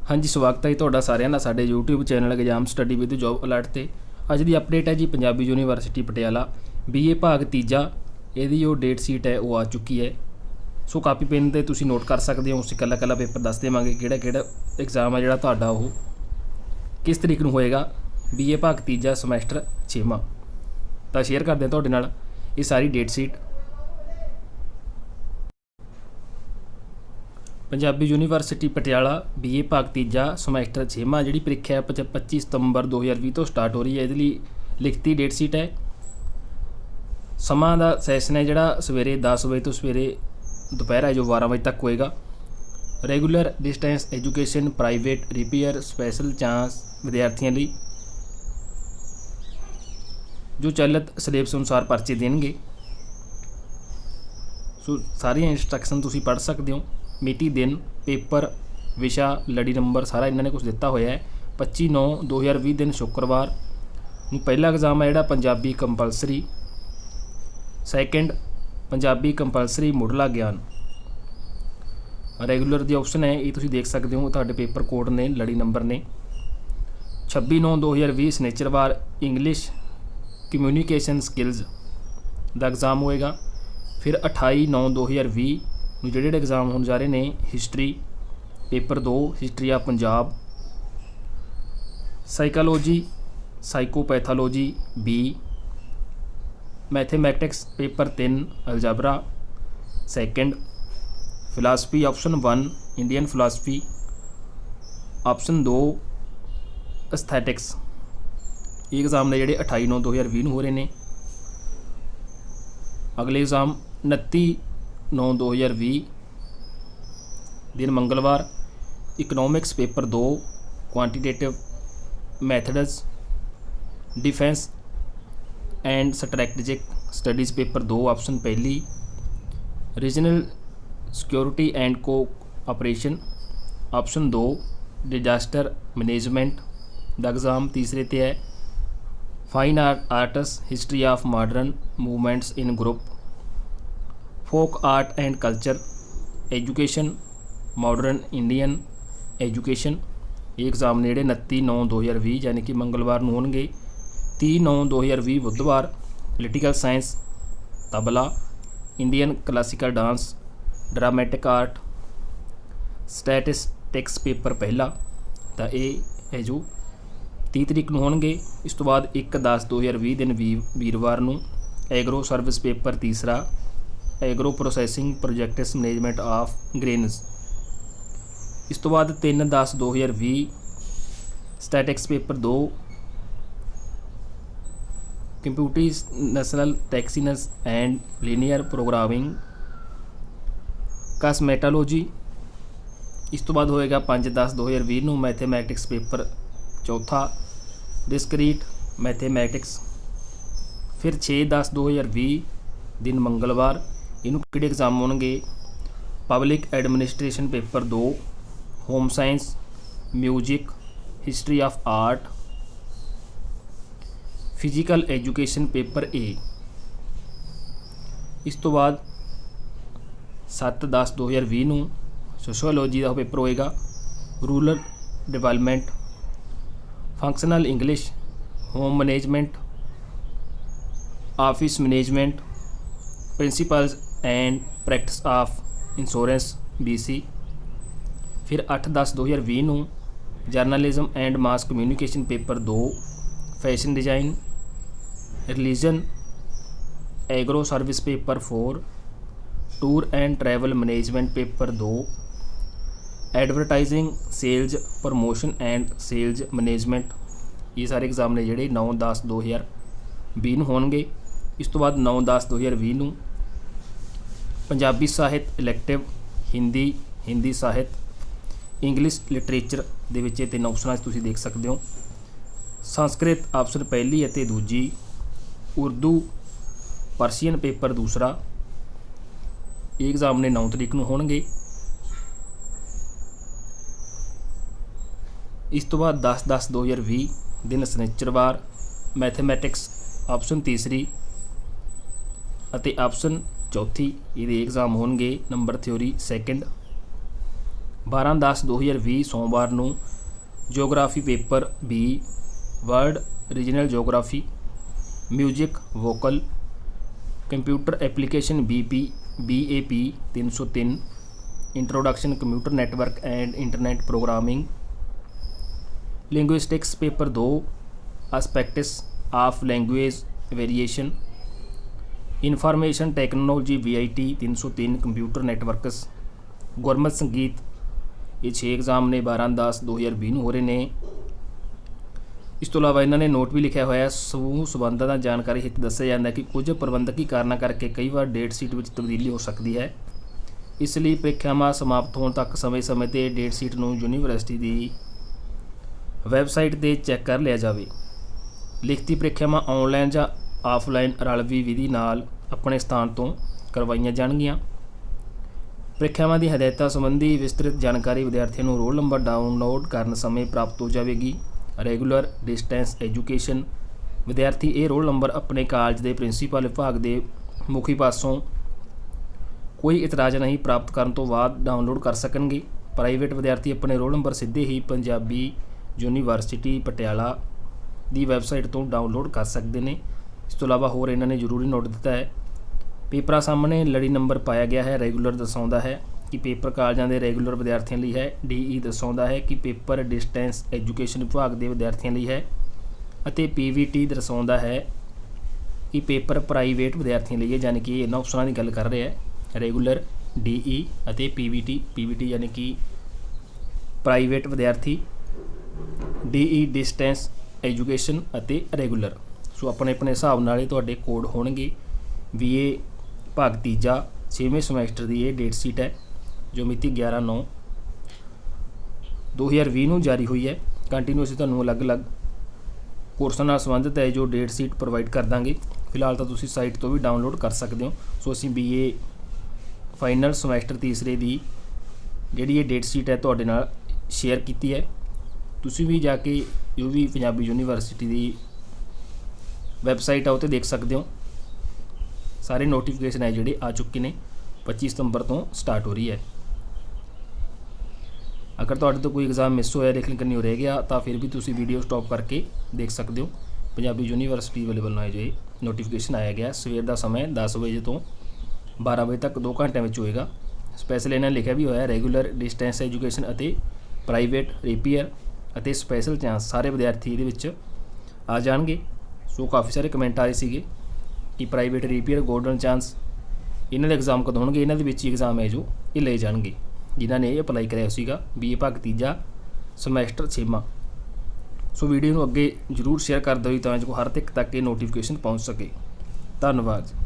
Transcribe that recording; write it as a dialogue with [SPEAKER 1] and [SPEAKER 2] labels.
[SPEAKER 1] हाँ जी, स्वागत है जी तुहाडा सारिਆਂ ਦਾ ਸਾਡੇ YouTube channel exam study with job alert ਤੇ। ਅੱਜ ਦੀ ਅਪਡੇਟ ਹੈ ਜੀ ਪੰਜਾਬੀ ਯੂਨੀਵਰਸਿਟੀ ਪਟਿਆਲਾ BA ਭਾਗ ਤੀਜਾ, ਇਹਦੀ ਜੋ ਡੇਟ ਸ਼ੀਟ ਹੈ ਉਹ ਆ ਚੁੱਕੀ ਹੈ। ਸੋ ਕਾਪੀ ਪੈਨ ਤੇ ਤੁਸੀਂ ਨੋਟ ਕਰ ਸਕਦੇ ਹੋ। ਅਸੀਂ ਕੱਲਾ ਕੱਲਾ ਪੇਪਰ ਦੱਸ ਦੇਵਾਂਗੇ ਕਿਹੜਾ ਐਗਜ਼ਾਮ ਆ ਜਿਹੜਾ ਤੁਹਾਡਾ ਉਹ ਕਿਸ ਤਰੀਕ ਨੂੰ ਹੋਏਗਾ। BA ਭਾਗ ਤੀਜਾ ਸਮੈਸਟਰ 6ਵਾਂ ਤਾਂ ਸ਼ੇਅਰ ਕਰਦੇ ਹਾਂ ਤੁਹਾਡੇ ਨਾਲ ਇਹ ਸਾਰੀ date sheet. Punjabi university Patiala BA भाग तीजा समैसटर 6वां जी प्रीख्या 25 सितंबर 2020 तो स्टार्ट हो रही है। ये लिखती डेट सीट है। समा का सैशन है जोड़ा सवेरे 10 बजे तो सवेरे दोपहर है जो 12 बजे तक होएगा। Regular distance education private repair special chance विद्यार्थियों लिए जो चलित सिलेबस अनुसार परचे देंगे। सो सारी इंस्ट्रक्शन तुसीं पढ़ सकते हो। मिति दिन पेपर विशा लड़ी नंबर सारा इन्होंने कुछ दिता होया है। 25/9/2020 दिन शुक्रवार पहला एग्जाम है जोड़ा Punjabi compulsory, second Punjabi compulsory मुढ़ला ज्ञान। रेगूलर दी ऑप्शन है ये तुसीं देख सकते हो। तुहाडे पेपर कोड ने लड़ी नंबर ने 26/9/2020 सनेचरवार इंग्लिश कम्यूनीकेशन स्किल्स का एग्जाम होएगा। फिर 28/9/2020 ਜਿਹੜੇ एग्जाम होने जा रहे हैं history paper 2 history of Punjab, psychology psychopathology B, mathematics paper 3 algebra second, philosophy option 1 Indian philosophy, option 2 एस्थैटिक्स। ये एग्जाम ने जोड़े 28/9/2020 हो रहे हैं। अगले एग्जाम 29/9/2020 दिन मंगलवार economics paper 2 quantitative methods, defence and strategic studies paper 2 option पहली, regional security and cooperation option 2, disaster management का एग्ज़ाम तीसरे ते है। Fine arts history of modern movements in group, folk art and culture education modern Indian education. ये exam ने 29/9/2020 यानी कि मंगलवार को होंगे। 30/9/2020 बुधवार political science tabla, Indian classical dance, dramatic art, statistics paper पहला। तो ये है जो 30 तरीक को होंगे। इस तो बाद 1/10/2020 दिन वीरवार को एग्रो सर्विस पेपर तीसरा, agro processing projects management of grains. इस तो बाद 3/10/2020 statistics paper 2, computational techniques and linear programming, cosmetology. इस तो बाद होएगा 5/10/2020 को मैथेमैटिक्स पेपर चौथा, डिस्क्रीट मैथेमैटिक्स। फिर 6/10/2020 दिन मंगलवार इनू किहड़े एग्जाम होंगे। Public administration paper 2, home science, music, history of art, physical education paper A। इस तो बाद 7/10/2020 सोशियोलॉजी का पेपर होएगा। Rural development, functional English, home management, office management, principles and practice of insurance BC। फिर 8/10/2020 को journalism and mass communication paper 2, fashion design, religion, agro service paper 4, tour and travel management paper 2, advertising sales promotion and sales management. ये सारे exam ने जोड़े 9/10/2020 होंगे। इस तो बाद 9/10/2020 पंजाबी साहित्य इलैक्टिव, हिंदी साहित्य, इंग्लिश लिटरेचर दे विच 3 ऑप्शन तुसीं देख सकते हो। संस्कृत ऑप्शन पहली और दूजी, उर्दू परसीयन पेपर दूसरा। ये एग्जाम ने 9 तरीक को होंगे। इस तो बाद 10/10/2020 दिन सनिचरवार मैथेमैटिक्स ऑप्शन तीसरी और ऑप्शन चौथी ये एग्जाम होंगे। Number theory second. 12/10/2020 ਸੋਮਵਾਰ ਨੂੰ geography paper B world regional geography, music vocal, computer application BAP 303, introduction computer network and internet programming, linguistics paper 2 aspects of language variation, information technology VIT 303 computer networks, Gurmat Sangeet. ਇਹ 6 exam ਨੇ 12/10/2020 ਨੂੰ ਹੋ ਰਹੇ ਨੇ। ਇਸ ਤੋਂ ਇਲਾਵਾ ਇਹਨਾਂ ਨੇ ਨੋਟ ਵੀ ਲਿਖਿਆ ਹੋਇਆ, ਸਮੂਹ ਸੰਬੰਧਾਂ ਦਾ ਜਾਣਕਾਰੀ ਹਿੱਤ ਦੱਸਿਆ ਜਾਂਦਾ ਕਿ ਕੁਝ ਪ੍ਰਬੰਧਕੀ ਕਾਰਨਾਂ ਕਰਕੇ ਕਈ ਵਾਰ ਡੇਟ ਸ਼ੀਟ ਵਿੱਚ ਤਬਦੀਲੀ ਹੋ ਸਕਦੀ ਹੈ। ਇਸ ਲਈ ਪ੍ਰੀਖਿਆਵਾਂ ਸਮਾਪਤ ਹੋਣ ਤੱਕ ਸਮੇਂ-ਸਮੇਂ 'ਤੇ ਡੇਟ ਸ਼ੀਟ ਨੂੰ ਯੂਨੀਵਰਸਿਟੀ ਦੀ ਵੈਬਸਾਈਟ 'ਤੇ ਚੈੱਕ ਕਰ ਲਿਆ ਜਾਵੇ। ਲਿਖਤੀ ਪ੍ਰੀਖਿਆਵਾਂ ਆਨਲਾਈਨ ਜਾਂ ਆਫਲਾਈਨ ਰਲਵੀਂ ਵਿਧੀ ਨਾਲ ਆਪਣੇ ਸਥਾਨ ਤੋਂ ਕਰਵਾਈਆਂ ਜਾਣਗੀਆਂ। ਪ੍ਰੀਖਿਆਵਾਂ ਦੀ ਹਦਾਇਤਾਂ ਸੰਬੰਧੀ ਵਿਸਤ੍ਰਿਤ ਜਾਣਕਾਰੀ ਵਿਦਿਆਰਥੀਆਂ ਨੂੰ ਰੋਲ ਨੰਬਰ ਡਾਊਨਲੋਡ ਕਰਨ ਸਮੇਂ ਪ੍ਰਾਪਤ ਹੋ ਜਾਵੇਗੀ। ਰੈਗੂਲਰ ਡਿਸਟੈਂਸ ਐਜੂਕੇਸ਼ਨ ਵਿਦਿਆਰਥੀ ਇਹ ਰੋਲ ਨੰਬਰ ਆਪਣੇ ਕਾਲਜ ਦੇ ਪ੍ਰਿੰਸੀਪਲ ਵਿਭਾਗ ਦੇ ਮੁਖੀ ਪਾਸੋਂ ਕੋਈ ਇਤਰਾਜ਼ ਨਹੀਂ ਪ੍ਰਾਪਤ ਕਰਨ ਤੋਂ ਬਾਅਦ ਡਾਊਨਲੋਡ ਕਰ ਸਕਣਗੇ। ਪ੍ਰਾਈਵੇਟ ਵਿਦਿਆਰਥੀ ਆਪਣੇ ਰੋਲ ਨੰਬਰ ਸਿੱਧੇ ਹੀ ਪੰਜਾਬੀ ਯੂਨੀਵਰਸਿਟੀ ਪਟਿਆਲਾ ਦੀ ਵੈਬਸਾਈਟ ਤੋਂ ਡਾਊਨਲੋਡ ਕਰ ਸਕਦੇ ਨੇ। ਇਸ ਤੋਂ ਇਲਾਵਾ ਹੋਰ ਇਹਨਾਂ ਨੇ ਜ਼ਰੂਰੀ ਨੋਟ ਦਿੱਤਾ ਹੈ, ਪੇਪਰਾਂ ਸਾਹਮਣੇ ਲੜੀ ਨੰਬਰ ਪਾਇਆ ਗਿਆ ਹੈ। ਰੈਗੂਲਰ ਦਰਸਾਉਂਦਾ ਹੈ ਕਿ ਪੇਪਰ ਕਾਲਜਾਂ ਦੇ ਰੈਗੂਲਰ ਵਿਦਿਆਰਥੀਆਂ ਲਈ ਹੈ। DE ਦਰਸਾਉਂਦਾ ਹੈ ਕਿ ਪੇਪਰ ਡਿਸਟੈਂਸ ਐਜੂਕੇਸ਼ਨ ਵਿਭਾਗ ਦੇ ਵਿਦਿਆਰਥੀਆਂ ਲਈ ਹੈ। ਅਤੇ PVT ਦਰਸਾਉਂਦਾ ਹੈ ਕਿ ਪੇਪਰ ਪ੍ਰਾਈਵੇਟ ਵਿਦਿਆਰਥੀਆਂ ਲਈ ਹੈ, ਯਾਨੀ ਕਿ ਇਹਨਾਂ ਆਪਸ਼ਨਾਂ ਦੀ ਗੱਲ ਕਰ ਰਿਹਾ ਹੈ, ਰੈਗੂਲਰ, DE ਅਤੇ PVT ਯਾਨੀ ਕਿ ਪ੍ਰਾਈਵੇਟ ਵਿਦਿਆਰਥੀ, DE ਡਿਸਟੈਂਸ ਐਜੂਕੇਸ਼ਨ ਅਤੇ ਰੈਗੂਲਰ। ਸੋ ਆਪਣੇ ਆਪਣੇ ਹਿਸਾਬ ਨਾਲ ਇਹ ਤੁਹਾਡੇ ਕੋਡ ਹੋਣਗੇ। BA ਭਾਗ ਤੀਜਾ 6ਵੇਂ ਸਮੈਸਟਰ ਦੀ ਇਹ ਡੇਟ ਸ਼ੀਟ ਹੈ ਜੋ ਮਿਤੀ 11/9/2020 ਨੂੰ ਜਾਰੀ ਹੋਈ ਹੈ। ਕੰਟੀਨਿਊ ਅਸੀਂ ਤੁਹਾਨੂੰ ਅਲੱਗ-ਅਲੱਗ ਕੋਰਸਾਂ ਨਾਲ ਸੰਬੰਧਿਤ ਹੈ ਜੋ ਡੇਟ ਸ਼ੀਟ ਪ੍ਰੋਵਾਈਡ ਕਰ ਦਾਂਗੇ। ਫਿਲਹਾਲ ਤਾਂ ਤੁਸੀਂ ਸਾਈਟ ਤੋਂ ਵੀ ਡਾਊਨਲੋਡ ਕਰ ਸਕਦੇ ਹੋ। ਸੋ ਅਸੀਂ BA ਫਾਈਨਲ ਸਮੈਸਟਰ ਤੀਸਰੇ ਦੀ ਜਿਹੜੀ ਇਹ ਡੇਟ ਸ਼ੀਟ ਹੈ ਤੁਹਾਡੇ ਨਾਲ ਸ਼ੇਅਰ ਕੀਤੀ ਹੈ। ਤੁਸੀਂ ਵੀ ਜਾ ਕੇ ਜੋ ਵੀ ਪੰਜਾਬੀ ਯੂਨੀਵਰਸਿਟੀ ਦੀ ਵੈਬਸਾਈਟ ਆ ਉਹ 'ਤੇ ਦੇਖ ਸਕਦੇ ਹੋ। ਸਾਰੇ ਨੋਟੀਫਿਕੇਸ਼ਨ ਹੈ ਜਿਹੜੇ ਆ ਚੁੱਕੇ ਨੇ, 25 ਸਤੰਬਰ ਤੋਂ ਸਟਾਰਟ ਹੋ ਰਹੀ ਹੈ। ਅਗਰ ਤੁਹਾਡੇ ਤੋਂ ਕੋਈ ਐਗਜ਼ਾਮ ਮਿਸ ਹੋਇਆ, ਲੇਕਿਨ ਕੰਨਿਓ ਰਹਿ ਗਿਆ, ਤਾਂ ਫਿਰ ਵੀ ਤੁਸੀਂ ਵੀਡੀਓ ਸਟਾਪ ਕਰਕੇ ਦੇਖ ਸਕਦੇ ਹੋ। ਪੰਜਾਬੀ ਯੂਨੀਵਰਸਿਟੀ ਵੱਲੋਂ ਜੋ ਨੋਟੀਫਿਕੇਸ਼ਨ ਆਇਆ ਗਿਆ, ਸਵੇਰ ਦਾ ਸਮਾਂ 10 ਵਜੇ ਤੋਂ 12 ਵਜੇ ਤੱਕ 2 ਘੰਟਿਆਂ ਵਿੱਚ ਹੋਏਗਾ। ਸਪੈਸ਼ਲ ਇਹਨਾਂ ਨੇ ਲਿਖਿਆ ਵੀ ਹੋਇਆ ਰੈਗੂਲਰ ਡਿਸਟੈਂਸ ਐਜੂਕੇਸ਼ਨ ਅਤੇ ਪ੍ਰਾਈਵੇਟ ਰੇਪੀਅਰ ਅਤੇ ਸਪੈਸ਼ਲ ਚਾਂਸ ਸਾਰੇ ਵਿਦਿਆਰਥੀ ਇਹਦੇ ਵਿੱਚ ਆ ਜਾਣਗੇ। ਸੋ ਕਾਫੀ ਸਾਰੇ ਕਮੈਂਟ ਆ ਰਹੇ ਸੀਗੇ ਕਿ ਪ੍ਰਾਈਵੇਟ ਰੇਪੀਅਰ ਗੋਲਡਨ ਚਾਂਸ ਇਹਨਾਂ ਦੇ ਐਗਜ਼ਾਮ ਕਦੋਂ ਹੋਣਗੇ। ਇਹਨਾਂ ਦੇ ਵਿੱਚ ਹੀ ਐਗਜ਼ਾਮ ਹੈ ਜੋ ਇਹ ਲਏ ਜਾਣਗੇ ਜਿਨ੍ਹਾਂ ਨੇ ਇਹ ਅਪਲਾਈ ਕਰਿਆ ਸੀਗਾ BA ਭਾਗ ਤੀਜਾ ਸਮੈਸਟਰ 6ਵਾਂ। ਸੋ ਵੀਡੀਓ ਨੂੰ ਅੱਗੇ ਜ਼ਰੂਰ ਸ਼ੇਅਰ ਕਰ ਦਿਓ ਤਾਂ ਜੋ ਹਰ ਤੱਕ ਇਹ ਨੋਟੀਫਿਕੇਸ਼ਨ ਪਹੁੰਚ ਸਕੇ। ਧੰਨਵਾਦ।